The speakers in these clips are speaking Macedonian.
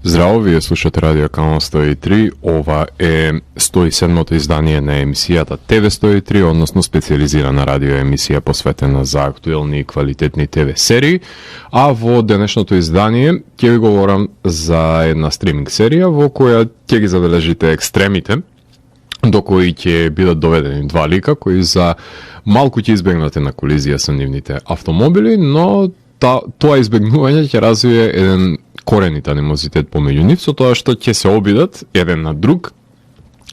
Здраво, вие слушате Радио Канал 103, ова е 107-то издание на емисијата ТВ 103, односно специализирана радио емисија посветена за актуелни и квалитетни ТВ серии, а во денешното издание ќе ви говорам за една стриминг серија во која ќе ги забележите екстремите, до кои ќе бидат доведени два лика кои за малку ќе избегнате на колизија со нивните автомобили, но тоа избегнување ќе развие еден коренит анимозитет помеѓу нив, со тоа што ќе се обидат еден на друг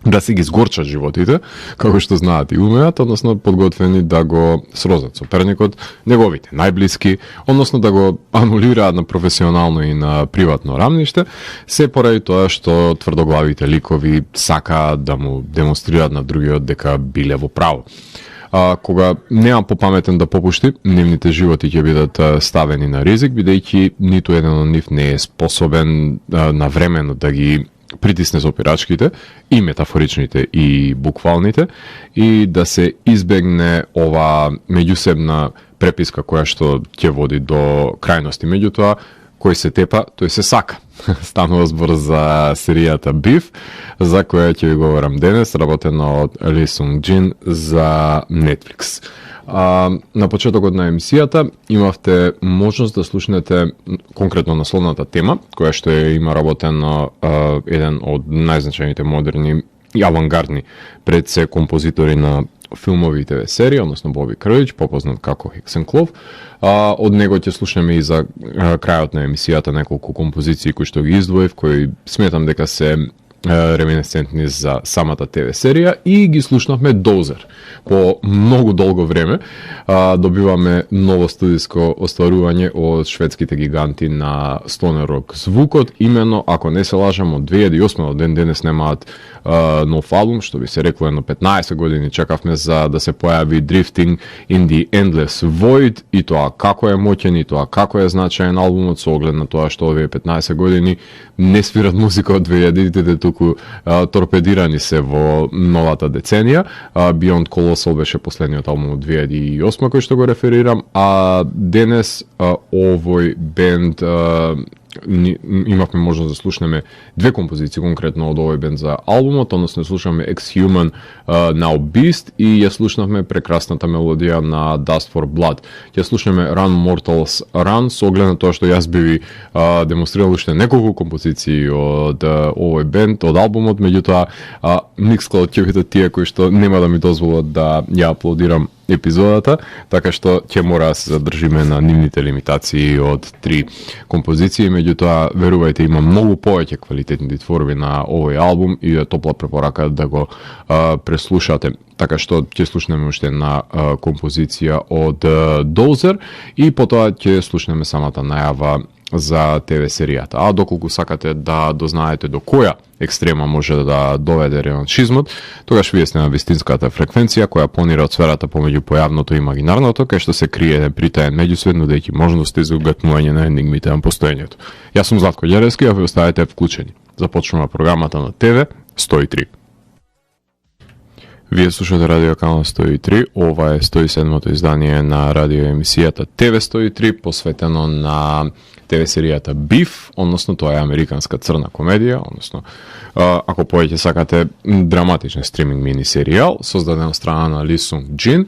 да си ги сгорчат животите, како што знаат и умеат, односно подготвени да го срозат соперникот, неговите најблиски, односно да го анулираат на професионално и на приватно рамниште, се поради тоа што тврдоглавите ликови сакаат да му демонстрираат на другиот дека биле во право. Кога нема попаметен да попушти, нивните животи ќе бидат ставени на ризик, бидејќи ниту еден од нив не е способен навремено да ги притисне со пирачките, и метафоричните и буквалните, и да се избегне ова меѓусебна преписка која што ќе води до крајности. Меѓутоа, кој се тепа, тој се сака. Станува збор за серијата Beef, за која ќе ви говорам денес, работена од Ли Сунг Џин за Netflix. На почетокот на емисијата имавте можност да слушнете конкретно насловната тема, која што има работено еден од најзначајните модерни и авангардни пред се композитори на филмови и ТВ серии, односно Боби Кралич, попознат како Хексенклов. Од него ќе слушнеме и за крајот на емисијата неколку композиции кои што ги издвоив, кои сметам дека се реминесцентни за самата ТВ серија, и ги слушнавме Дозер. По многу долго време добиваме ново студиско остварување од шведските гиганти на стонер рок звукот, именно, ако не се лажам, од 2008 ден денес немаат нов албум, што би се рекло едно 15 години чекавме за да се појави Drifting in the Endless Void, и тоа како е моќен, и тоа како е значаен албумот, со оглед на тоа што овие 15 години не свират музика од 2000-тите, туку торпедирани се во новата деценија. Beyond Colossal беше последниот албум од 2008 кој што го реферирам, а денес овој бенд имавме можност да слушнеме две композиции конкретно од овој бенд за албумот, односно слушнавме Ex-Human Now Beast и ја слушнавме прекрасната мелодија на Dust for Blood. Ја слушнеме Run Mortals Run, со оглед на тоа што јас би ви демонстрирал уште неколку композиции од овој бенд, од албумот, меѓутоа Mixcloud ќе бидат тие кои што нема да ми дозволат да ја аплодирам епизодата, така што ќе мора да се задржиме на нивните лимитации од 3 композиции, меѓутоа верувајте има многу повеќе квалитетни творби на овој албум и е топла препорака да го преслушате. Така што ќе слушнеме уште една композиција од Dozer и потоа ќе слушнеме самата најава за ТВ серијата. А доколку сакате да дознаете до која екстрема може да доведе реваншизмот, тогаш вие сте на вистинската фреквенција која планира од сферата помеѓу појавното и имагинарното, кај што се крие притаен меѓусвет, нудејќи можности за угатнување на енигмите на постоењето. Јас сум Златко Ѓеревски, а ви оставете вклучени. Започнува програмата на ТВ 103. Вие слушате Радио Канал 103, ова е 107-то издание на радио емисијата ТВ 103, посветено на ТВ серијата Beef, односно тоа е американска црна комедија, односно ако повеќе сакате драматичен стриминг мини серијал, создаден од страна на Ли Сунг Џин.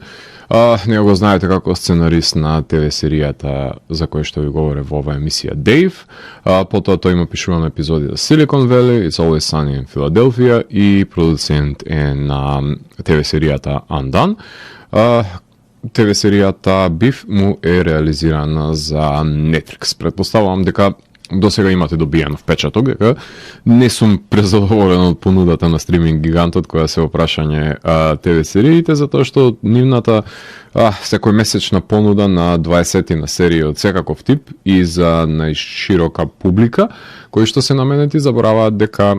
Него го знаете како сценарист на ТВ серијата за кој што ви говоре во оваа емисија Дейв. Потоа тој има пишувано епизоди за Silicon Valley, It's Always Sunny in Philadelphia и продуцент е на ТВ серијата Undone. ТВ серијата Beef му е реализирана за Netflix. Предпоставувам дека до сега имате добиен впечаток дека не сум презадоволен од понудата на стриминг гигантот која се опрашање ТВ сериите, затоа што нивната секој месечна понуда на 20 на серии од секаков тип и за најширока публика, кои што се наменети забораваат дека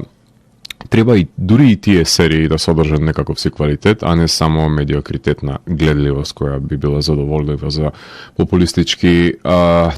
треба и дури и тие серии да содржат некаков си квалитет, а не само медиокритетна гледливост која би била задоволлива за популистички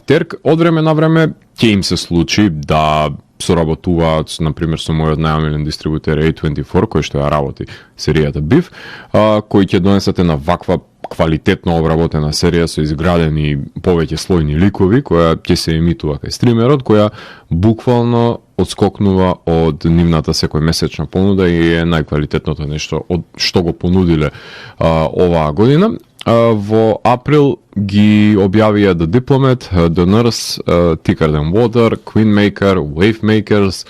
терк. Од време на време ќе им се случи да соработуваат, например, со мојот најомилен дистрибутер A24, кој што ја работи серијата Beef, кој ќе донесете на ваква квалитетно обработена серија со изградени повеќе слојни ликови, која ќе се емитува кај стримерот, која буквално одскокнува од нивната секој месечна понуда и е најквалитетното нешто од што го понудиле оваа година. Во април ги објавија The Diplomat, The Nurse, Thicker Than Water, Queenmaker, Wavemakers,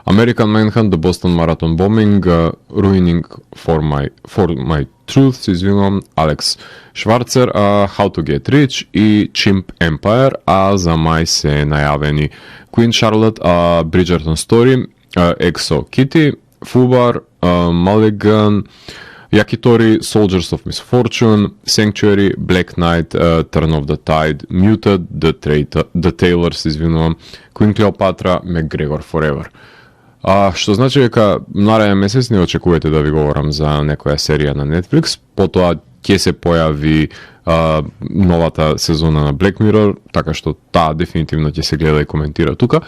American Manhunt, The Boston Marathon Bombing, Ruining for My Truth, извинувам, Алекс Шварцер, How to Get Rich и Chimp Empire, а за мај се најавени Queen Charlotte, Bridgerton Story, Exo Kitty, Fubar, Mulligan, Yakitori, Soldiers of Misfortune, Sanctuary, Black Knight, Turn of the Tide, Muted, The Tailors, извинувам, Queen Cleopatra, McGregor Forever. Што значи дека нареден месец не очекувате да ви говорам за некоја серија на Netflix, потоа ќе се појави новата сезона на Black Mirror, така што таа дефинитивно ќе се гледа и коментира тука.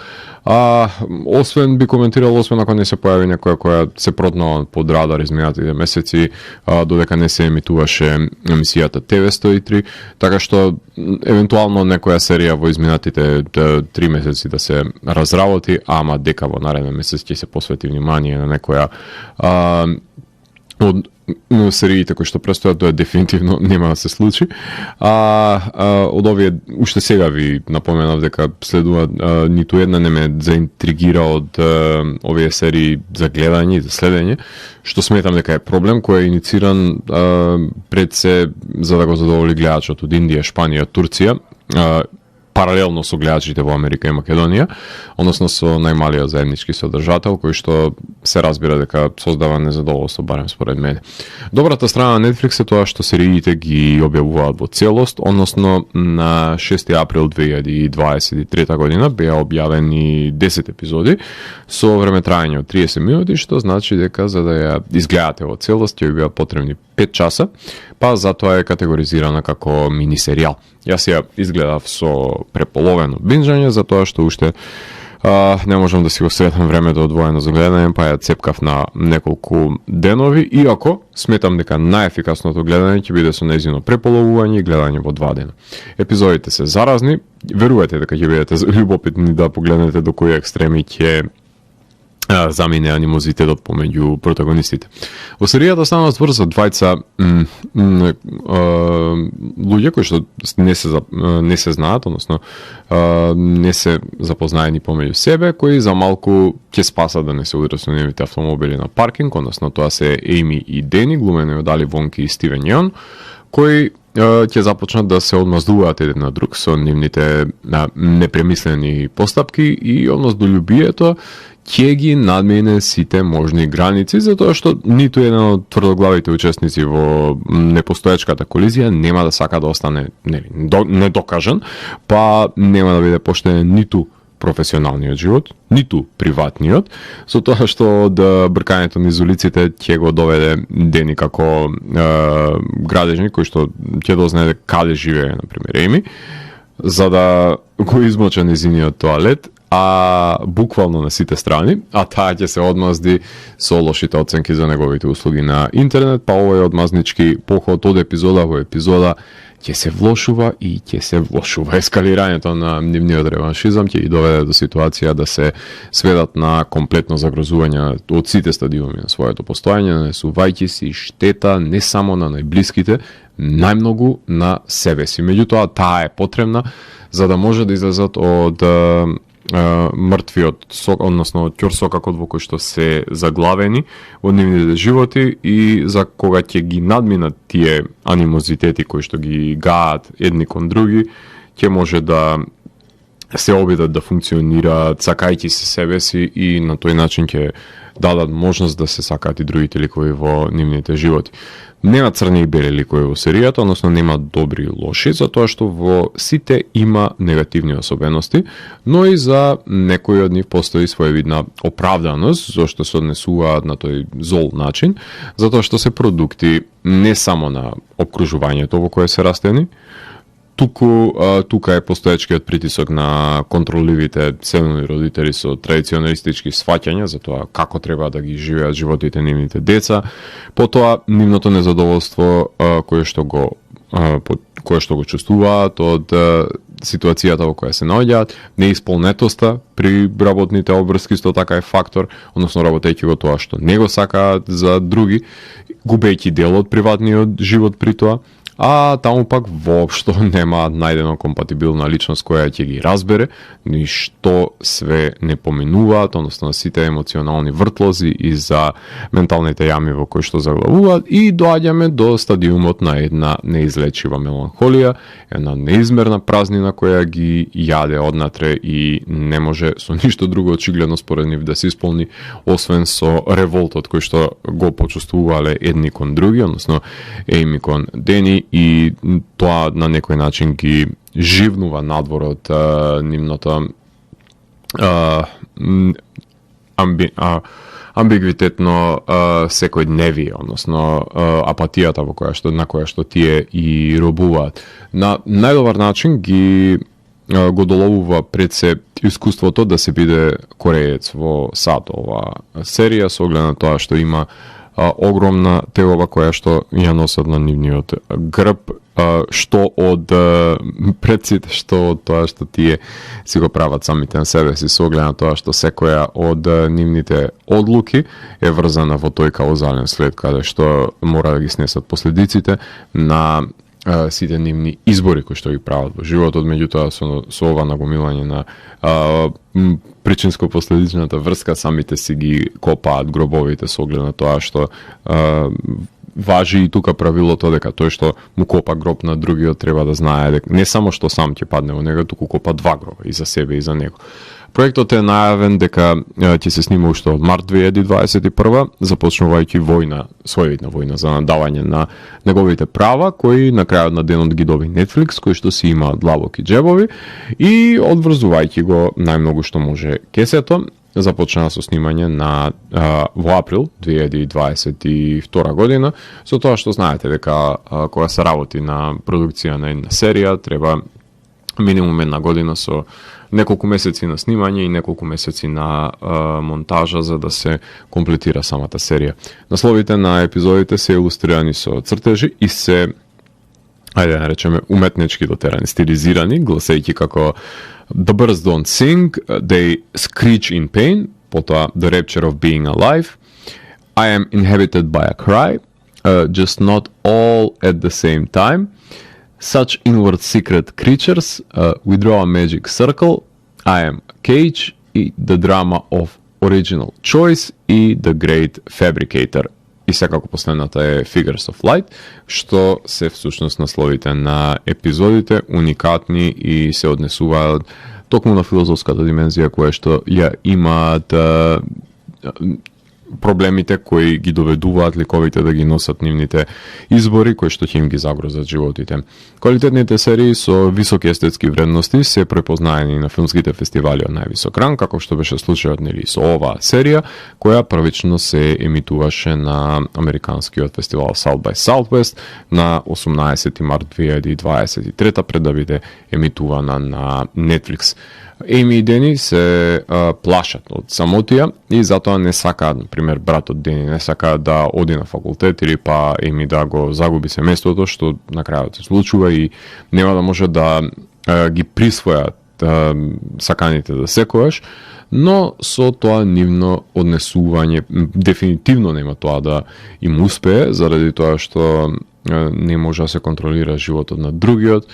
Освен би коментирал, освен ако не се појави некоја која се протнала под радар изминатите месеци, додека не се емитуваше емисијата TV103, така што евентуално некоја серија во изминатите 3 месеци да се разработи, ама дека во нареден месец ќе се посвети внимание на некоја од сериите кои што престојат, тоа дефинитивно нема да се случи. Од овие, уште сега ви напоменав дека следува, ниту една не ме заинтригира од овие серии за гледање и за следење, што сметам дека е проблем кој е инициран пред се за да го задоволи гледачот од Индија, Шпанија, Турција, паралелно со гледачите во Америка и Македонија, односно со најмалиот заеднички содржател, кој што се разбира дека создава незадоволство, барем според мене. Добрата страна на Netflix е тоа што сериите ги објавуваат во целост, односно на 6 април 2023 година беа објавени 10 епизоди со време траење од 30 минути, што значи дека за да ја изгледате во целост ќе ви бидат потребни 5 часа, па затоа е категоризирана како мини серијал. Јас ја изгледав со преполовено бинжање, затоа што уште не можам да си го средам времето одвоено за гледање, па ја цепкав на неколку денови, иако сметам дека најефикасното гледање ќе биде со нејзино преполовување и гледање во 2 дена. Епизодите се заразни, верувате дека ќе бидете љубопитни да погледнете до кои екстреми ќе замине анимозитетот помеѓу протагонистите. Во серијата станува збор за двајца луѓе кои што не се знаат, односно не се запознаени помеѓу себе, кои за малку ќе спасат да не се удрат со нивните автомобили на паркинг, односно тоа се Еми и Дени, глумени од Али Вонки и Стивен Јон, кои ќе започнат да се одмаздуваат еден на друг со нивните непремислени постапки и однос до љубието ќе ги надмине сите можни граници, затоа што ниту еден од тврдоглавите учесници во непостоечката колизија нема да сака да остане недокажан, па нема да биде поштеден ниту професионалниот живот, ниту приватниот, со тоа што од бркањето низ улиците ќе го доведе Дени како градежник кој што ќе дознае каде живее, например, Еми, за да го измоча низиниот тоалет, буквално на сите страни, а таа ќе се одмазди со лошите оценки за неговите услуги на интернет, па овој одмазнички поход од епизода во епизода ќе се влошува и ќе се влошува. Ескалирањето на нивниот реваншизам ќе ги доведе до ситуација да се сведат на комплетно загрозување од сите стадиуми на своето постоење, нанесувајќи си штета не само на најблиските, најмногу на себе си. Меѓутоа, таа е потребна за да може да излезат од мртвиот сок, односно ќорсокакот во кој што се заглавени во нивните животи и за кога ќе ги надминат тие анимозитети кои што ги гаат едни кон други, ќе може да се обидат да функционираат сакајќи се себе си и на тој начин ќе дадат можност да се сакаат и другите ликови во нивните животи. Нема црни и бели ликови во серијата, односно нема добри и лоши, затоа што во сите има негативни особености, но и за некои од нив постои своевидна оправданост, зашто се однесуваат на тој зол начин, затоа што се продукти не само на опкружувањето во кое се растени, тука е постоечкиот притисок на контролливите селени родители со традиционалистички сваќања за тоа како треба да ги живеат животите нивните деца, потоа нивното незадоволство кое што го кое што го чувствуваат од ситуацијата во која се наоѓаат, неисполнетоста при работните обврски исто така е фактор, односно работејќи го тоа што не го сакаат за други, губејќи дел од приватниот живот при тоа, а таму пак воопшто нема најдено компатибилна личност која ќе ги разбере, ни што све не поминуваат, односно сите емоционални вртлози и за менталните јами во кои што заглавуваат и доаѓаме до стадиумот на една неизлечива меланхолија, една неизмерна празнина која ги јаде однатре и не може со ништо друго очигледно според нив да се исполни, освен со револтот кој што го почувствувале едни кон други, односно Еми кон Дени, и тоа на некој начин ги живнува надвор од нивното амбигвитетно секојдневие, односно апатијата на која што тие и робуваат. На најдобар начин ги го доловува пред се искуството да се биде кореец во САД ова серија, со оглед на тоа што има огромна тегова која што ја носат на нивниот грб, што од предците, што од тоа што тие си го прават самите на себе си, со оглед на тоа што секоја од нивните одлуки е врзана во тој каузален след, каде што мора да ги снесат последиците на сите нивни избори кои што ги прават во животот. Меѓутоа со ова нагомилање на причинско-последичната врска, самите си ги копаат гробовите со оглед на тоа што важи и тука правилото дека тој што му копа гроб на другиот треба да знае дека не само што сам ќе падне во него, туку копа два гроба и за себе и за него. Проектот е најавен дека ќе се снима уште од март 2021, започнувајќи своевидна војна за надавање на неговите права, кои на крајот на денот ги доби Netflix, кои што си има длабоки джебови, и одврзувајќи го најмногу што може кесето, започна со снимање во април 2022 година, со тоа што знаете дека кога се работи на продукција на една серија, треба минимум една година со неколку месеци на снимање и неколку месеци на монтажа за да се комплетира самата серија. Насловите на епизодите се илустрирани со цртежи и се, ајде да речеме, уметнички дотерани, стилизирани, гласејќи како The birds don't sing, they screech in pain, потоа The rapture of being alive, I am inhabited by a cry, just not all at the same time, such inward secret creatures, withdraw a magic circle, I am Cage, и The drama of original choice и The great fabricator. И секако последната е Figures of Light, што се всушност насловите на епизодите, уникатни и се однесуваат токму на филозофската димензија која што ја имаат проблемите кои ги доведуваат ликовите да ги носат нивните избори, кои што ќе им ги загрозат животите. Квалитетните серии со високи естетски вредности се препознаени на филмските фестивали од највисок ранг, како што беше случајот нели со оваа серија, која првично се емитуваше на американскиот фестивал South by Southwest на 18 март 2023 пред да биде емитувана на Netflix. Еми и Дени се плашат од самотија и затоа не сакаат, например, братот Дени не сака да оди на факултет или па Еми да го загуби семејството, што на крајот се случува и нема да може да ги присвојат саканите да секојаш, но со тоа нивно однесување дефинитивно нема тоа да им успее, заради тоа што не може да се контролира животот на другиот,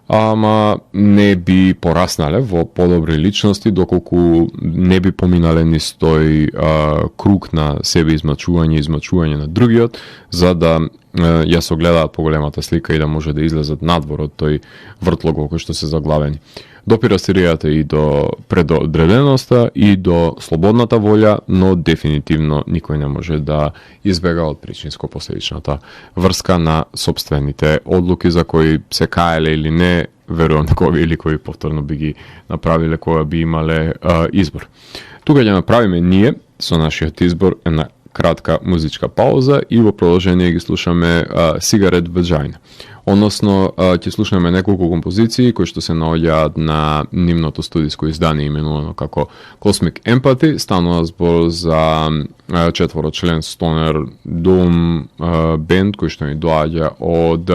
ама не би пораснале во подобри личности доколку не би поминале низ тој круг на себе измачување на другиот, за да ја согледаат поголемата слика и да може да излезат надвор од тој вртлог во кој што се заглавени. Допира серијата и до предодреденоста и до слободната волја, но дефинитивно никој не може да избега од причинско-последичната врска на собствените одлуки за кои се каеле или не, верувам дека овие ликови повторно би ги направиле кога би имале избор. Тука ќе направиме ние со нашиот избор една кратка музичка пауза и во продолжение ги слушаме Cigarette Vagina. Односно, ќе слушаме неколку композиции кои што се наоѓаат на нивното студиско издание именувано како Cosmic Empathy. Станува збор за четворочлен стонер Doom бенд кој што ни доаѓа од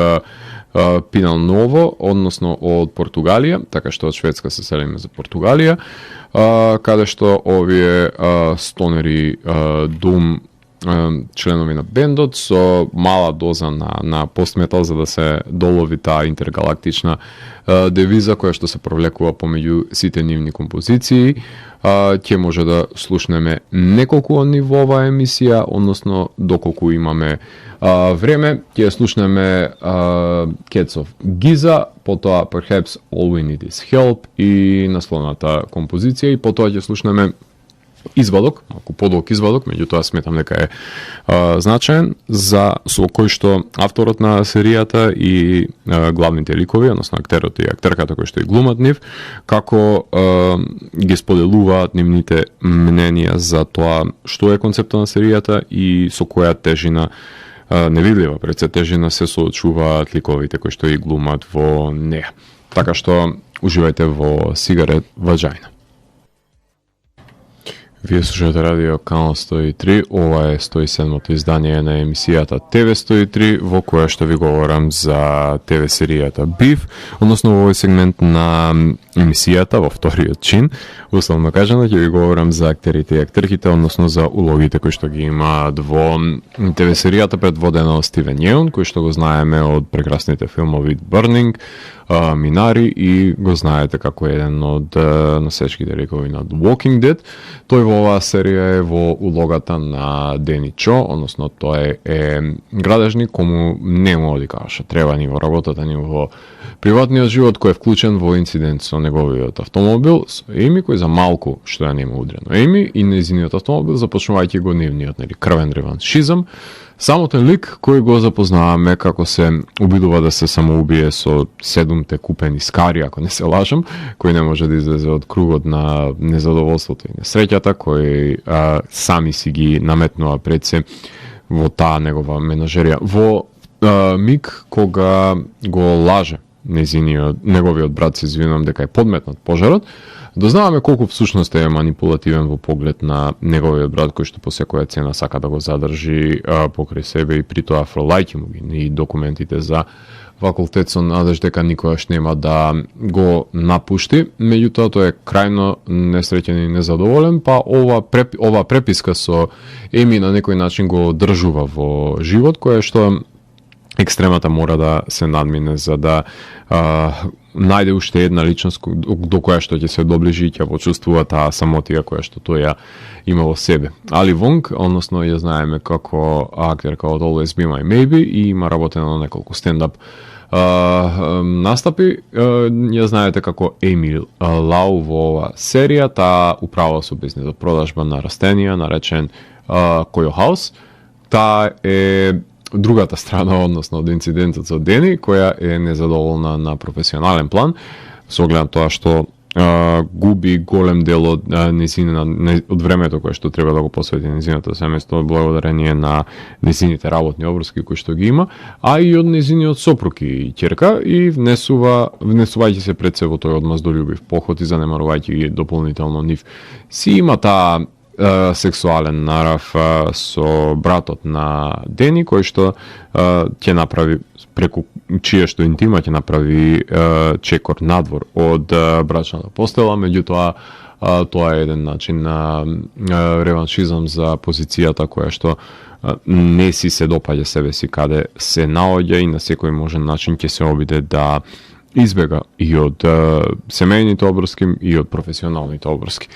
Pinal Novo, odnosno od Portugalija, така што од Шведска се селиме за Португалија, каде што овие стонери дум членови на бендот со мала доза на постметал за да се долови таа интергалактична девиза која што се провлекува помеѓу сите нивни композиции. Ќе може да слушнеме неколку од нив во оваа емисија, односно доколку имаме време, ќе слушнеме Cats of Giza, потоа Perhaps All We Need Is Help и насловната композиција, и потоа ќе слушнеме извадок, малку подолг извадок, меѓутоа сметам дека е значаен, со кој што авторот на серијата и главните ликови, односно актерот и актерката кои што и глумат нив, како ги споделуваат нивните мненија за тоа што е концептот на серијата и со која тежина, невидлива пред се тежина, се соочуваат ликовите кои што и глумат во неа. Така што уживајте во Cigarette Vagina. Вие слушате радио Канал 103, ова е 107-то издание на емисијата ТВ 103, во која што ви говорам за ТВ серијата Beef, односно во овој сегмент на емисијата, во вториот чин, условно кажано, ќе ви говорам за актерите и актерките, односно за улогите кои што ги имаат во ТВ серијата предводена од Стивен Јеун, кој што го знаеме од прекрасните филмови Burning, Минари, и го знаете како еден од носечките ликови на The Walking Dead. Тој во оваа серија е во улогата на Дени Чо, односно тој е градежник кому не му оди каша треба ни во работата, ни во приватниот живот, кој е вклучен во инцидент со неговиот автомобил, со Еми, кој за малку што ја нема удрено Еми и нејзиниот автомобил, започнувајќи го нивниот крвен реваншизам. Самотен лик кој го запознаваме како се обидува да се самоубие со 7 купени скари, ако не се лажам, кој не може да излезе од кругот на незадоволството и несреќата, кој сами си ги наметнува пред се во таа негова менажерија. Во миг кога го лаже неговиот брат, се извинувам, дека е подметнат пожарот, дознаваме колку всушност е манипулативен во поглед на неговиот брат, кој што по секоја цена сака да го задржи покрај себе, и при тоа фролајќи му ги и документите за факултет со надеж дека никогаш нема да го напушти. Меѓутоа тој е крајно несреќен и незадоволен, па ова преписка со Еми на некој начин го држува во живот, која што екстремата мора да се надмине за да најде уште една личност до која што ќе се доближи и ќе почувствува таа самотија која што тој ја има во себе. Али Вонг, односно ја знаеме како актерка од Always Be My Maybe и има работено на неколку стендап настапи. Ја знаете како Еми Лау во ова серија, таа управа со бизнис за продажба на растенија, наречен Којо Хаус. Таа е другата страна, односно од инцидентот со Дени, која е незадоволна на професионален план, со оглед на тоа што губи голем дел од од времето кое што треба да го посвети незиното семејство благодарение на незините работни обврски кои што ги има, а и од незиниот сопруг и ќерка, и внесувајќи се пред се во тој одмаздолюбив поход и занемарувајќи ги дополнително нив. Си има таа сексуален нарав со братот на Дени, кој што ќе направи преку чија што интима ќе направи чекор надвор од брачната постела, меѓутоа тоа е еден начин на реваншизам за позицијата која што не си се допаѓа себе си каде се наоѓа и на секој можен начин ќе се обиде да избега и од семејните обврски и од професионалните обврски.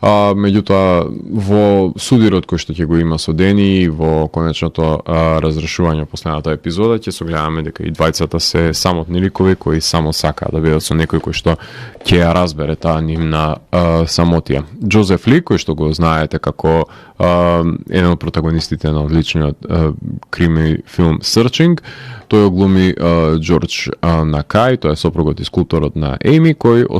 Меѓутоа, во судирот кој што ќе го има со Дени и во конечното разрешување последната епизода, ќе согледаме дека и двајцата се самотни ликови кои само сакаат да бидат со некој кој што ќе ја разбере таа нивна самотија. Джозеф Ли, кој што го знаете како еден од протагонистите на одличниот крими филм Searching, тој оглуми Џорџ Накај, тој е сопругот и скулпторот на Еми, кој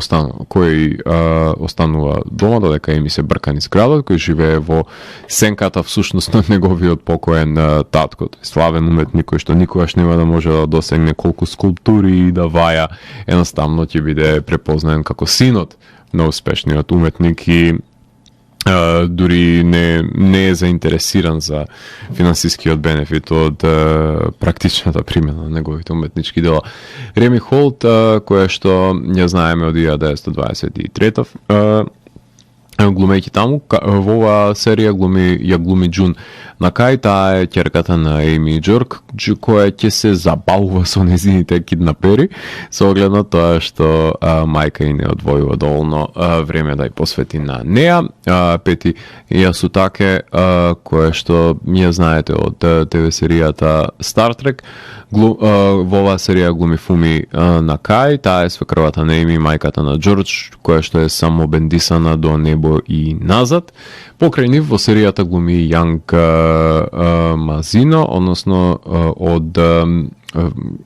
останува дома, додека Еми се брка низ градот, кој живее во сенката всушност на неговиот покоен татко, тој славен уметник кој што никогаш нема да може да досегне колку скулптури и да ваја, едноставно ќе биде препознаен како синот на успешниот уметник и дури не е заинтересиран за финансискиот бенефит од практичната примена на неговите уметнички дела. Реми Холт, која што ја знаеме од 1923 глумејќи таму, во оваа серија глуми Джун Накај, таа е ќерката на Еми Џорк, која ќе се забавува со незините киднапери, со оглед на тоа што мајка и не одвојува доволно време да ја посвети на неа. Пети Јасутаке, која што ја знаете од ТВ серијата Star Trek, во оваа серија глуми Фуми Накај, таа е свекрвата на Еми, мајката на Џордж, која што е само бендисана до небо и назад. Покрај нив во серијата глуми Јанг Мазино, односно од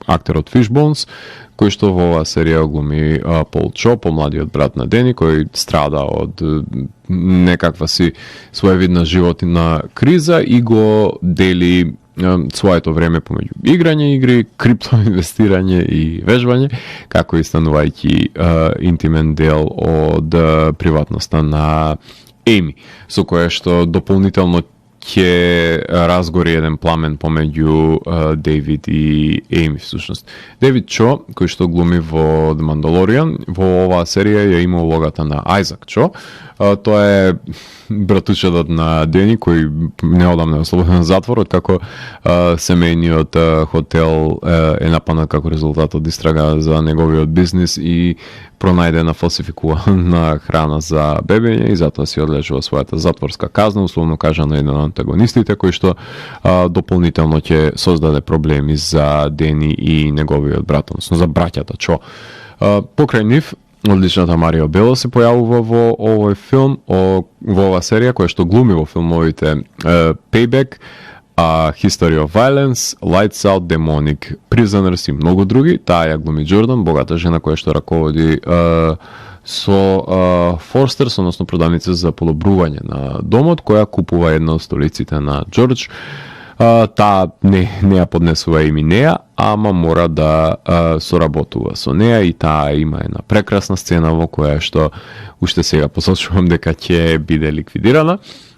актерот Фишбонс, кој што во оваа серија глуми Пол Чо, помладиот брат на Дени, кој страда од некаква си своевидна животна криза и го дели своето време помеѓу играње игри, крипто инвестирање и вежбање, како и станувајќи интимен дел од приватноста на Еми, со кое што дополнително ќе разгори еден пламен помеѓу Дейвид и Еми всушност. Дейвид Чо, кој што глуми во The Mandalorian, во оваа серија ја има улогата на Айзак Чо. Тоа е братучедот на Дени, кој неодамна е ослободен затвор, откако семејниот хотел е нападнат како резултат од истрага за неговиот бизнис и пронајдена фалсификувана храна за бебење и затоа си одлежува својата затворска казна, условно кажано еден од антагонистите, кој што дополнително ќе создаде проблеми за Дени и неговиот брат, односно за браќата Чо. Покрај нив, одличната Марио Бело се појавува во овој филм, во оваа серија, која што глуми во филмовите Payback, History of Violence, Lights Out, Demonic, Prisoners и многу други. Таа ја глуми Џордан, богата жена која што раководи со Форстерс, односно продавница за подобрување на домот, која купува една од столиците на Џордж. Таа не ја поднесува име неа, ама мора да соработува со неа и таа има една прекрасна сцена во која што уште сега посочувам дека ќе биде ликвидирана.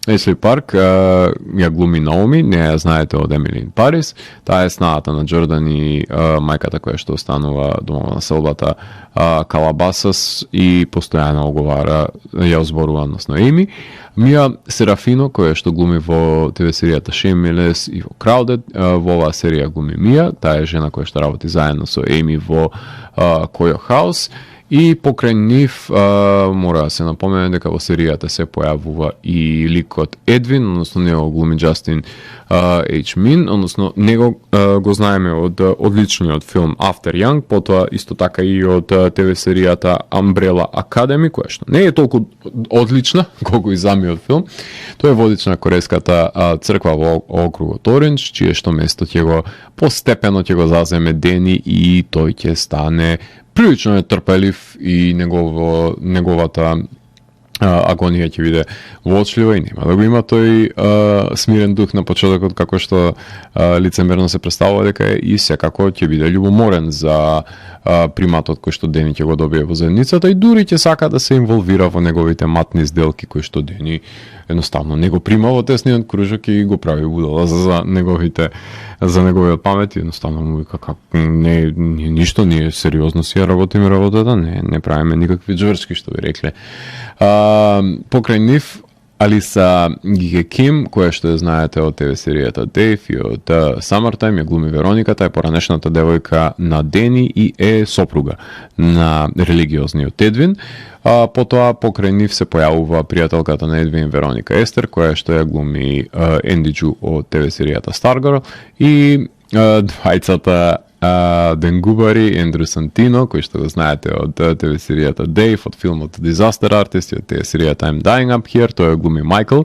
Если Парк ја глуми Наоми, не ја знаете од Емили ин Парис. Таа е снаата на Џордан и мајката која што останува дома на селбата Калабасас и постојано оговара, ја озборува односно Еми. Мија Серафино, која што глуми во ТВ серијата Shameless и во Crowded, во оваа серија глуми Мија, таа е жена која што работи заедно со Еми во Којо Хаус. И покрај нив мора да се напомене дека во серијата се појавува и ликот Едвин, односно него глуми Джастин H. Min, односно него го знаеме од одличниот филм After Young, потоа исто така и од ТВ серијата Umbrella Academy, која што не е толку одлична колку и самиот филм. Тоа е водич на кореската црква во округот Ориндж, чие што место ќе го постепено ќе го заземе Дени и тој ќе стане прилично е трпелив и неговата агонија ќе биде вочлива и нема да го има тој смирен дух на почетокот како што лицемерно се представува дека е, и секако ќе биде љубоморен за приматот кој што Дени ќе го добие во заедницата и дури ќе сака да се инволвира во неговите матни сделки кои што Дени едноставно не го прима во тесниот кружок и го прави будала за неговиот памет и едноставно му вика како не ништо, ние сериозно си ја работиме работата, не правиме никакви џврчки што би рекле. Покрај нив Алиса Гигеким, која што ја знаете од ТВ серијата Дейв и од Summertime, ја глуми Вероника, таа е поранешната девојка на Дени и е сопруга на религиозниот Едвин. Потоа покрај нив се појавува пријателката на Едвин, Вероника Естер, која што ја глуми Енди Џу од ТВ серијата Stargirl и двајцата Денгубари, Ендрю Сантино, кој што го знаете од ТВ серијата Дейв, од филмот Disaster Artist и од ТВ серијата I'm Dying Up Here, тој глуми Майкл,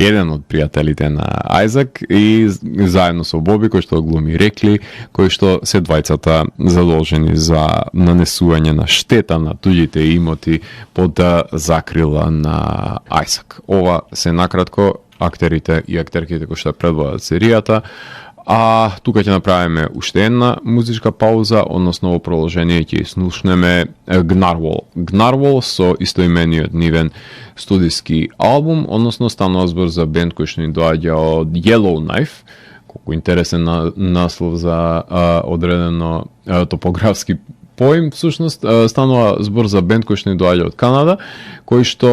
еден од пријателите на Айзак и заедно со Боби, кој што глуми Рекли, кој што се двајцата задолжени за нанесување на штета на туѓите имоти под закрила на Айзак. Ова се накратко актерите и актерките кои што предводат серијата. А тука ќе направиме уште една музичка пауза, односно во продолжение ќе слушнеме Gnarwhal. Gnarwhal со истоимениот нивен студиски албум, односно станува збор за бенд кој што ни доаѓа од Yellowknife, колку интересен наслов за одредено топографски поим, всушност станува збор за бенд кој што ни доаѓа од Канада, кој што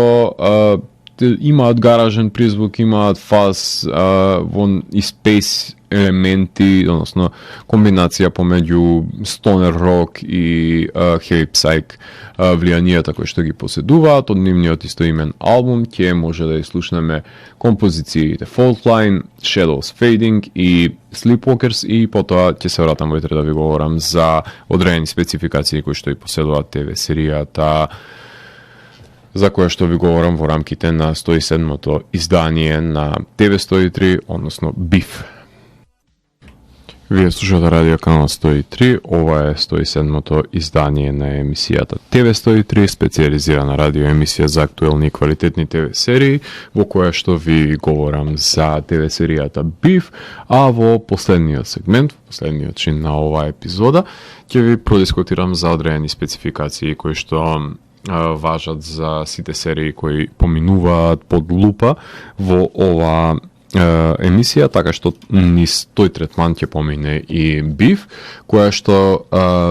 имаат гаражен призвук, имаат фаз и спейс елементи, односно комбинација помеѓу стонер рок и heavy psych влијанијата кои што ги поседуваат. Од нивниот истоимен албум ќе може да слушнеме композициите Faultline, Shadows Fading и Sleepwalkers, и потоа ќе се вратам во да ви говорам за одредени спецификации кои што и поседуваат ТВ серијата, за кое што ви говорам во рамките на 107-то издание на TV103, односно BIF. Вие слушате радио канал 103, ова е 107-то издание на емисијата TV103, специализирана радио емисија за актуелни и квалитетни ТВ серии, во која што ви говорам за ТВ серијата BIF, а во последниот сегмент, последниот чин на оваа епизода, ќе ви продискутирам за одредени спецификации кои што важат за сите серии кои поминуваат под лупа во ова емисија, така што низ тој третман ќе помине и BIF, која што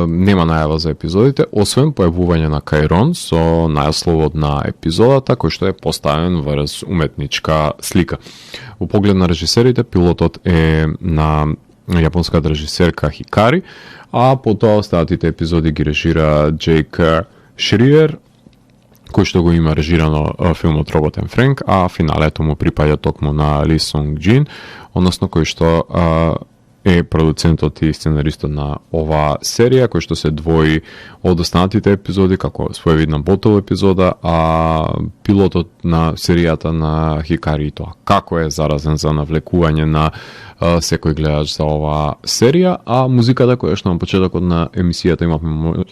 нема најава за епизодите, освен појавување на Кајрон со насловот на епизодата, кој што е поставен врз уметничка слика. Во поглед на режисерите, пилотот е на јапонската режисерка Хикари, а потоа останатите епизоди ги режира Джейк Шриер, кој што го има режирано филмот Роботен Френк, а финалето му припаѓа токму на Ли Сонг Джин, односно кој што е продуцентот и сценаристот на оваа серија, кој што се двои од останатите епизоди како своевидна ботл епизода, а пилотот на серијата на Хикари, тоа како е заразен за навлекување на секој гледач за оваа серија, а музиката која што на почетокот на емисијата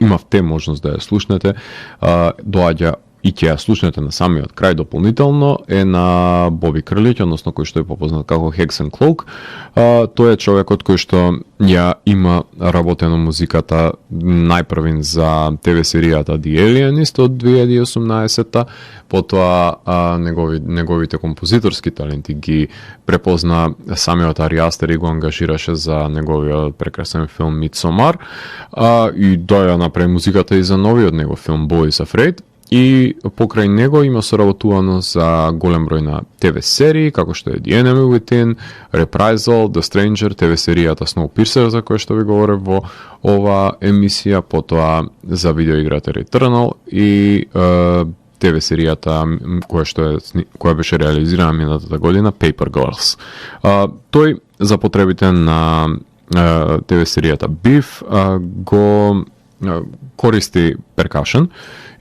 имавте можност да ја слушнете, доаѓа и ќе ја слушнете на самиот крај дополнително, е на Боби Крлиќ, односно кој што е попознат како Hexen Cloak. Тој е човекот кој што ја има работено музиката најпрвин за ТВ серијата The Alienist од 2018-та, потоа неговите композиторски таленти ги препозна самиот Ари Астер и го ангажираше за неговиот прекрасен филм Midsommar, и доја направи музиката и за новиот негов филм Boys Afraid. И покрај него има соработувано за голем број на ТВ серии, како што е The Enemy Within, Reprisal, The Stranger, ТВ серијата Snowpiercer, за која што ви говорев во ова емисија, потоа за видеоиграта Returnal и ТВ серијата која беше реализирана минатата година, Paper Girls. Тој за потребите на ТВ серијата BIF го користи перкашен,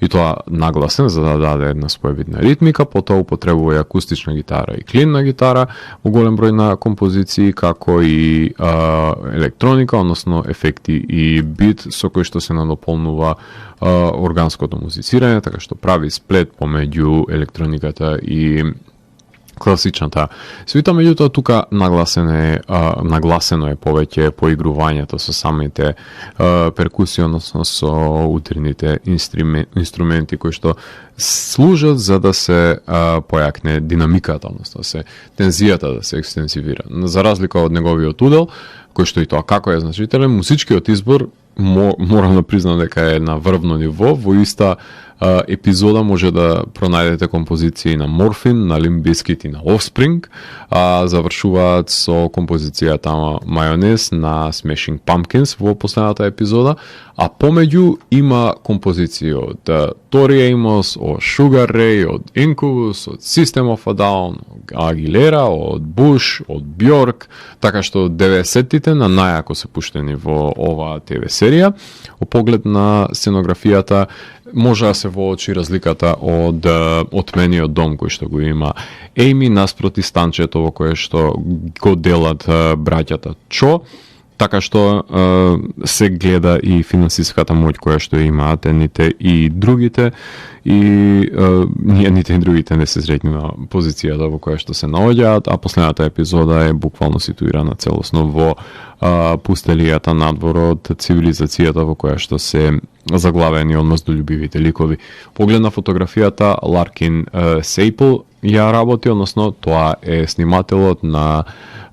и тоа нагласен за да даде една своевидна ритмика, потоа употребува и акустична гитара и клинна гитара во голем број на композиции, како и електроника, односно ефекти и бит со кој што се надополнува органското музицирање, така што прави сплет помеѓу електрониката и класичната свита. Меѓутоа тука нагласено е повеќе поигрувањето со самите перкусии, односно со утринните инструменти кои што служат за да се појакне динамиката, односно тензијата да се екстензивира. За разлика од неговиот удел, кој што и тоа како е значителен, музичкиот избор морам да признам дека е на врвно ниво. Во иста епизода може да пронајдете композиции на Morphine, на Limp Bizkit и на Offspring, завршуваат со композицијата Майонез на Smashing Pumpkins во последната епизода, а помеѓу има композиции од Tori Amos, од Sugar Ray, од Incubus, од System of a Down, од Aguilera, од Bush, од Bjork, така што 90-тите на најако се пуштени во оваа ТВ серија. Во поглед на сценографијата може да се воочи разликата од Отмениот дом кој што го има Ейми наспроти станчето во кое што го делат браќата Чо, така што се гледа и финансиската моќ која што имаат едните и другите, и едните и другите не се среќни на позицијата во која што се наоѓаат, а последната епизода е буквално ситуирана целосно во пустелијата надвор од цивилизацијата во која што се заглавени од мазdoљубивите ликови. Поглед на фотографијата, Ларкин Сейпл ја работи, односно тоа е снимателот на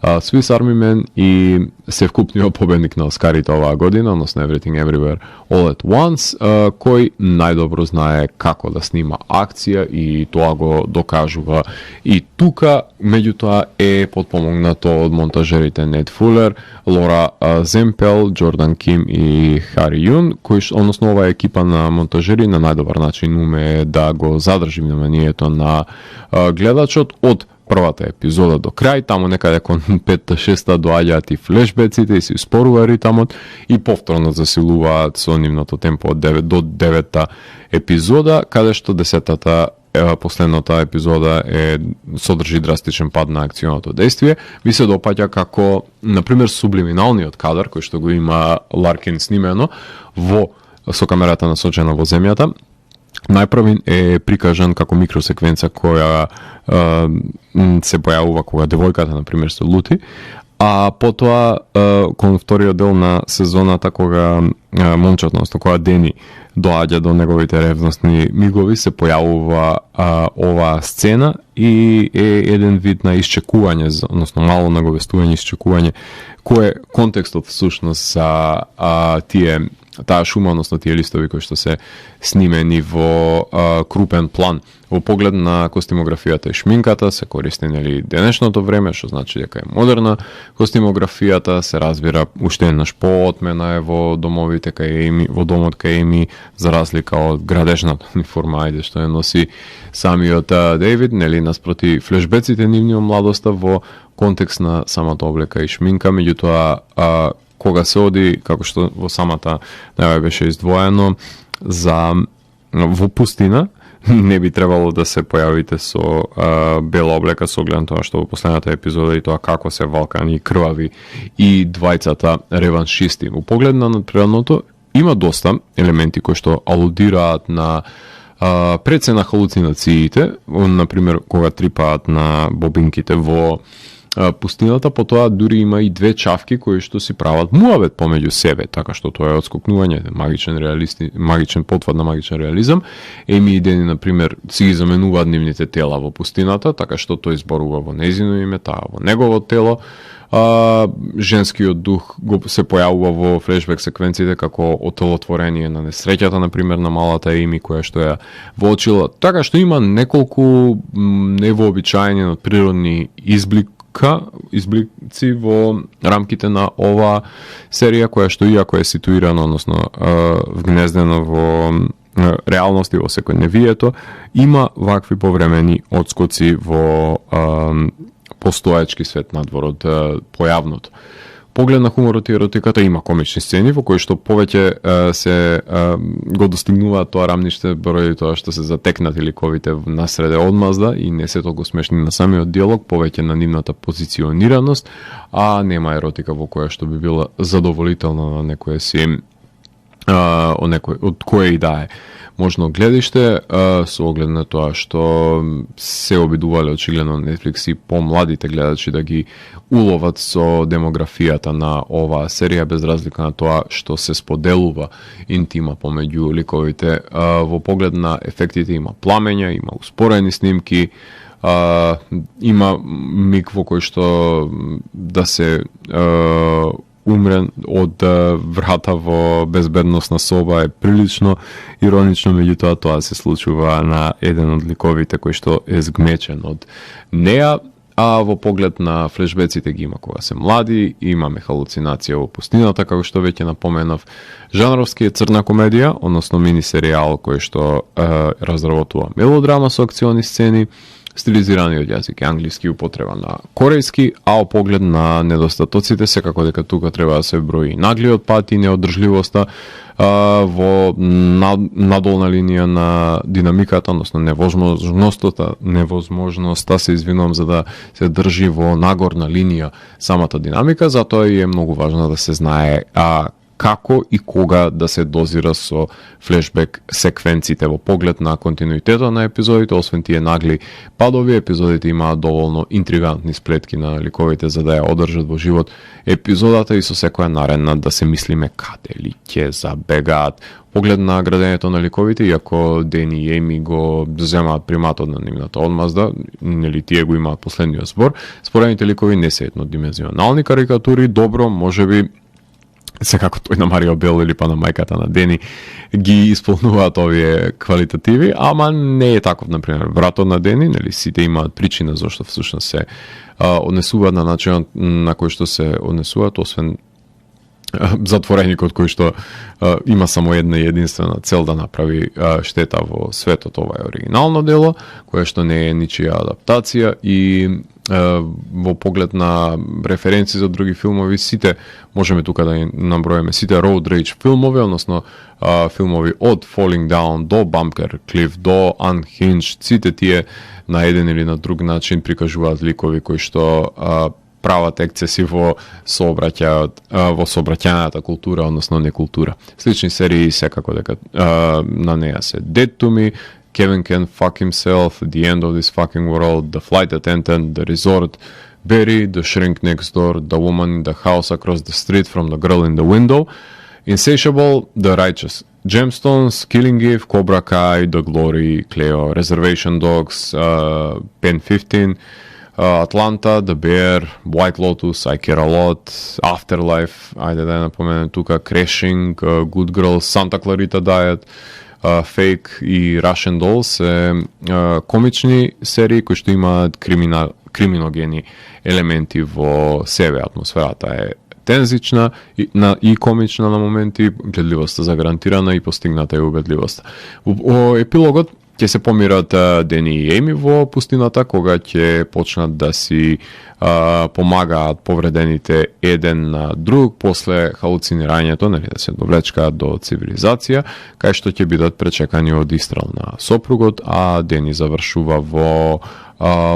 Swiss Army Man и севкупниот победник на Оскарите оваа година, односно Everything Everywhere All at Once, кој најдобро знае како да снима акција и тоа го докажува и тука. Меѓутоа е потпомогнато од монтажерите Нед Фулер, Лора Земпел, Джордан Ким и Хари Јун, кој односно оваа екипа на монтажери на најдобар начин уме да го задржи вниманието на гледачот од првата епизода до крај, таму некаде кон 5-6 доаѓаат и флешбеците и се успорува ритамот и повторно засилуваат со нивното темпо од 9 до 9-та епизода, каде што 10-та последната епизода содржи драстичен пад на акционото действие. Ви се допаѓа како, например, сублиминалниот кадар кој што го има Ларкин снимено со камерата насочена во земјата. Најпрвин е прикажан како микросеквенца која се појавува кога девојката, например, се лути, а потоа кон вториот дел на сезоната кога момчето, односно кога Дени доаѓа до неговите ревностни мигови, се појавува оваа сцена и е еден вид на исчекување, односно мало наговестување, исчекување, кој е контекстот всушност за таа шума, односно тие листови кои што се снимени во крупен план. Во поглед на костимографијата и шминката се користи денешното време, што значи дека е модерна костимографијата, се разбира уште еднаш поотмена е во домовите кај Еми, во домот кај Еми, за разлика од градежната униформа, ајде, што ја носи самиот Дейвид, наспроти флешбеците нивни од младоста во контекст на самата облека и шминка. Меѓутоа, кога се оди, како што во самата најава беше издвоено, во пустина, не би требало да се појавите со бела облека, со оглед на тоа што во последната епизода и тоа како се валкани и крвави и двајцата реваншисти. Во поглед на надприродното има доста елементи кои што алудираат на прецена халуцинациите, например кога трипаат на бобинките во пустината, потоа дури има и две чавки кои што си прават муавет помеѓу себе, така што тоа е отскокнување, магичен потвор на магичен реализам. Еми и Дени, например, си ги заменуваат нивните тела во пустината, така што тој зборува во незино име, таа во негово тело. Женскиот дух се појавува во флешбек секвенциите како отелотворение на несреќата, например, на малата Еми која што ја воочила. Така што има неколку невообичаени надприродни изблици во рамките на ова серија, која што иако е ситуирана, односно вгнездена во реалност и во секојдневието, има вакви повремени отскоци во постоечки свет надвор од појавното. Поглед на хуморот и еротиката, има комични сцени во кои што повеќе се го достигнуваат тоа рамниште број тоа што се затекнати ликовите насреде одмазда и не се толку смешни на самиот диалог, повеќе на нивната позиционираност, а нема еротика во која што би била задоволителна на некој си од кое и да е можно гледиште, со оглед на тоа што се обидувале очигледно Netflix и помладите гледачи да ги уловат со демографијата на оваа серија, без разлика на тоа што се споделува интима помеѓу ликовите. Во поглед на ефектите има пламења, има успорени снимки, има миг во кој што да се умре од врата во безбедносна соба е прилично иронично, меѓутоа тоа се случува на еден од ликовите кој што е згмечен од неа, а во поглед на флешбеците ги има кога се млади, имаме халуцинација во пустината, како што веќе напоменав. Жанровски е црна комедија, односно мини серијал кој што разработува мелодрама со акциони сцени, стилизирани од јазик англиски употреба на корејски, а о поглед на недостатоците секако дека тука треба да се брои наглиот пат и неодржливоста во надолна линија на динамиката, односно невозможноста се извинувам за да се држи во нагорна линија самата динамика, затоа и е многу важно да се знае како и кога да се дозира со флешбек секвенците во поглед на континуитетот на епизодите. Освен тие нагли падови, епизодите имаат доволно интригантни сплетки на ликовите за да ја одржат во живот епизодата и со секоја наредна да се мислиме каде ли ќе забегаат. Поглед на градењето на ликовите, иако Дени и Еми го земаат приматот на нивната одмазда, нели тие го имаат последниот збор, спорените ликови не се еднодимензионални карикатури, добро, можеби секако тој на Марио Бел или па на мајката на Дени ги исполнуваат овие квалитативи, ама не е таков, например, братот на Дени, нели сите имаат причина зашто всушност се однесуваат на начинот на кој што се однесуваат, освен затвореникот кој што има само една и единствена цел да направи штета во светот. Ова е оригинално дело, кое што не е ничија адаптација и во поглед на референции за други филмови, сите можеме тука да наброиме сите road rage филмови, односно филмови од Falling Down до Bumper Cliff до Unhinged, сите тие на еден или на друг начин прикажуваат ликови кои што прават ексцеси во сообраќајната култура, односно некултура. Слични серии секако дека на неа се Dead to Me, Kevin Can Fuck Himself, The End of This Fucking World, The Flight Attendant, The Resort, Barry, The Shrink Next Door, The Woman in the House Across the Street from the Girl in the Window, Insatiable, The Righteous Gemstones, Killing Eve, Cobra Kai, The Glory, Cleo, Reservation Dogs, Pen 15, Atlanta, The Bear, White Lotus, I Care a Lot, Afterlife, ајде да ја напоменем тука, Crashing, Good Girls, Santa Clarita Diet, Fake и Russian Dolls комични серии кои што имаат криминогени елементи во себе. Атмосферата е тензична и комична на моменти, гледливоста загарантирана и постигната е убедливоста. Во епилогот ќе се помират Дени и Еми во пустината, кога ќе почнат да си помагаат повредените еден на друг после халуцинирањето, нели да се довлечкаат до цивилизација, кај што ќе бидат пречекани од истрел на сопругот, а Дени завршува во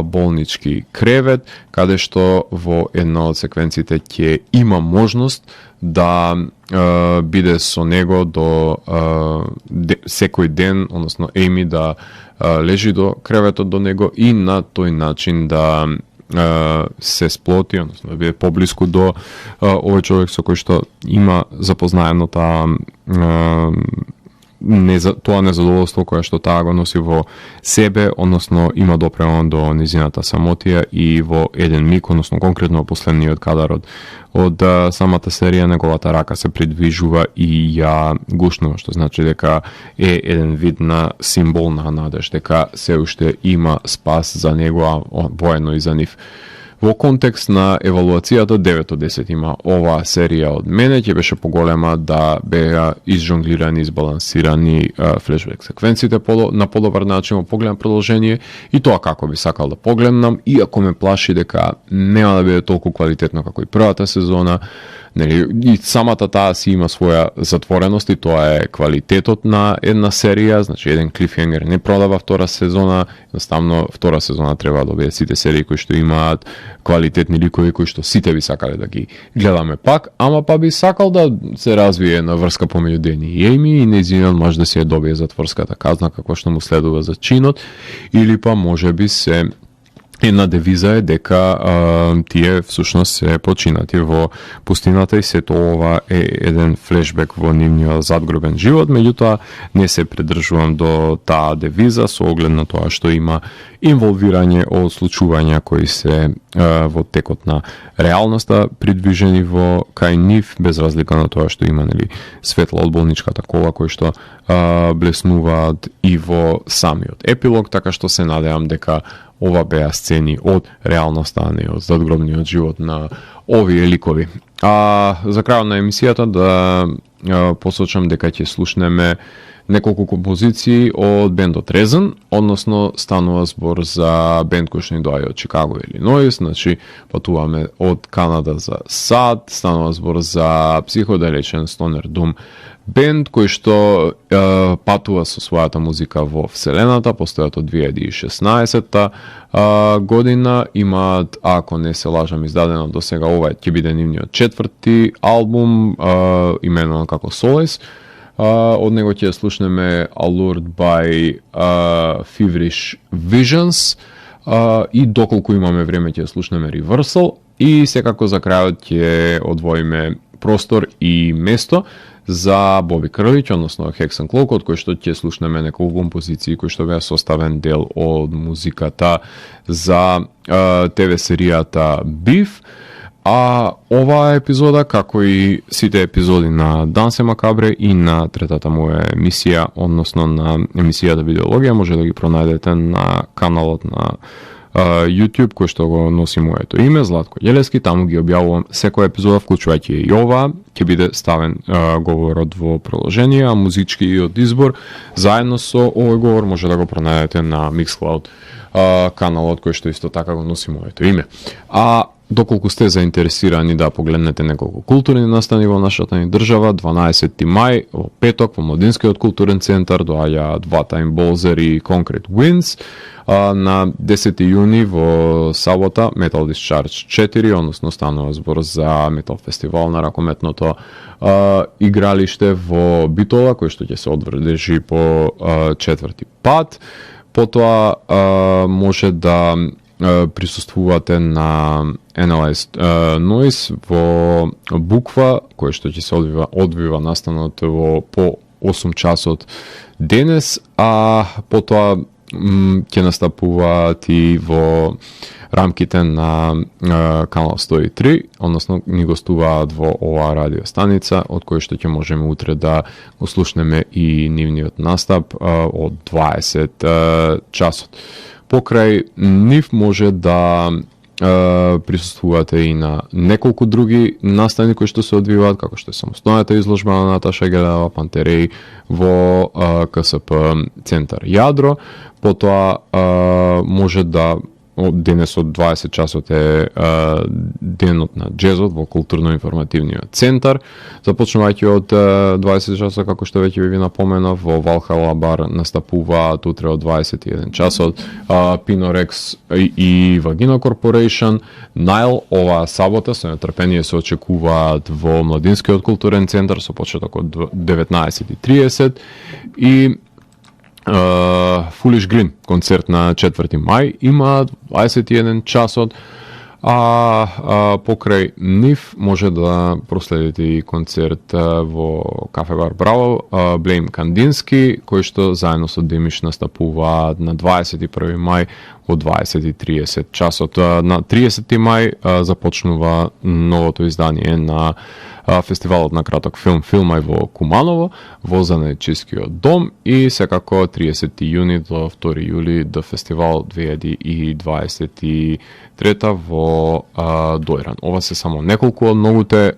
болнички кревет, каде што во една од секвенците ќе има можност да биде со него до секој ден, односно Еми да лежи до креветот до него и на тој начин да се сплоти, односно да биде поблиску до овој човек со кој што има запознаено тоа незадоволство кое што таа го носи во себе, односно има допрема до низината самотија и во еден миг, односно конкретно во последниот кадар од самата серија, неговата рака се придвижува и ја гушнува, што значи дека е еден вид на символ на надеж, дека се уште има спас за него, а воено и за нив. Во контекст на евалуацијата 9 од 10 има оваа серија од мене, ќе беше поголема да беа изжонглирани, избалансирани флешбек секвенците на подобар начин во поглед на продолжение и тоа како би сакал да погледнам, иако ме плаши дека нема да биде толку квалитетно како и првата сезона. Нели, и самата таа си има своја затвореност и тоа е квалитетот на една серија, значи еден клифхенгер не продава втора сезона, едноставно втора сезона треба да бидат сите серии кои што имаат квалитетни ликови кои што сите би сакале да ги гледаме пак, ама па би сакал да се развие на врска помеѓу Дени и Еми и нејзинот може да се ја добие затворската казна како што му следува за чинот, или па можеби се една девиза е дека тие всушност се починати во пустината и сето ова е еден флешбек во нивниот задгробен живот, меѓутоа не се придржувам до таа девиза со оглед на тоа што има инволвирање од случувања кои се во текот на реалноста придвижени во кај нив, без разлика на тоа што има нели светла од болничката кола кои што блеснуваат и во самиот епилог, така што се надевам дека ова беа сцени од реалноста, а не од задгробниот живот на овие ликови. За крајот на емисијата да посочам дека ќе слушнеме неколку композиции од бендот Резен, односно станува збор за бенд кој што ни доаѓа од Чикаго или Илинойс, значи патуваме од Канада за САД, станува збор за психоделичен стонер дум бенд кој што патува со својата музика во вселената, постојат од 2016 година, имаат, ако не се лажам, издадено до сега, ова ќе биде нивниот 4-ти албум, именуван како Solace. Од него ќе слушнеме Allured by Feverish Visions и доколку имаме време ќе слушнеме Reversal и секако за крајот ќе одвоиме простор и место за Боби Кралич, односно Hex and Cloak, од кој што ќе слушнеме неколку композиции кои што беа составен дел од музиката за ТВ серијата Beef. А оваа епизода, како и сите епизоди на Дансе Макабре и на третата моја емисија, односно на емисијата Видеологија, може да ги пронајдете на каналот на YouTube, кој што го носи моето име, Златко Јелески. Таму ги објавувам секоја епизода, вклучувајќи и ова. Ќе биде ставен говорот во приложение, а музички и од избор. Заедно со овој говор може да го пронајдете на Mixcloud каналот, кој што исто така го носи моето име. Доколку сте заинтересирани да погледнете неколку културни настани во нашата ни држава, 12 мај, во петок, во Младинскиот културен центар, доаѓа двата Imbolzer и Concrete Winds. На 10 јуни во сабота Metal Discharge 4, односно станува збор за метал фестивал на ракометното игралиште во Битола, кој што ќе се одржи по 4-ти пат. Потоа може да присуствувате на Analyzed Noise во Буква, кој што ќе се одвива настанот во по 8 часот денес, а потоа ќе настапуваат и во рамките на канал 103, односно ни гостуваат во оваа радиостаница, од кој што ќе можеме утре да го слушнеме и нивниот настап од 20 часот. Покрај нив може да присуствувате и на неколку други настани кои што се одвиваат, како што е самостојната изложба на Наташа Гелева Пантереј во КСП Центар Јадро. Потоа може да денес од 20 часот е денот на джезот во културно-информативниот центар. Започнувајќи од 20 часот, како што веќе ви напоменав, во Valhalla бар настапуваат утре од 21 часот Pinorex и Vagina Corporation. Nile оваа сабота со нетрпение се очекуваат во Младинскиот културен центар со почеток од 19:30 и Foolish Green концерт на 4 мај има 21 часот, покрај нив може да проследите и концерт во Кафе Бар Браво, Блейм Кандински, кој што заедно со Демиш настапуваат на 21 мај во 20:30 часот. На 30 мај започнува новото издание на фестивалот на краток филм Филмај во Куманово, во Занајчискиот дом и секако 30 јуни до 2 јули до фестивал 2023 во Дојран. Ова се само неколку од многуте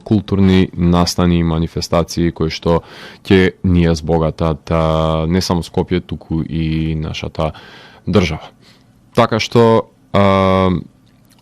културни настани и манифестации кои што ќе ни ја збогатат не само Скопје, туку и нашата држава. Така што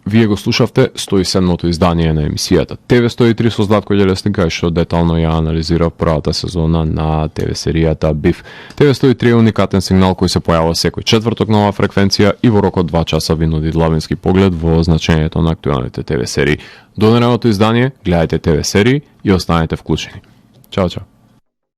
вие го слушавте 107-то издание на емисијата ТВ 103 со Златко Ѓелесник, кај што детално ја анализира првата сезона на ТВ серијата Beef. ТВ 103 е уникатен сигнал кој се појавува секој четврток нова фреквенција и во рок од 2 часа ви нуди длабински поглед во значењето на актуелните ТВ серии. До наредното издание, гледајте ТВ серии и останете вклучени. Чао, чао.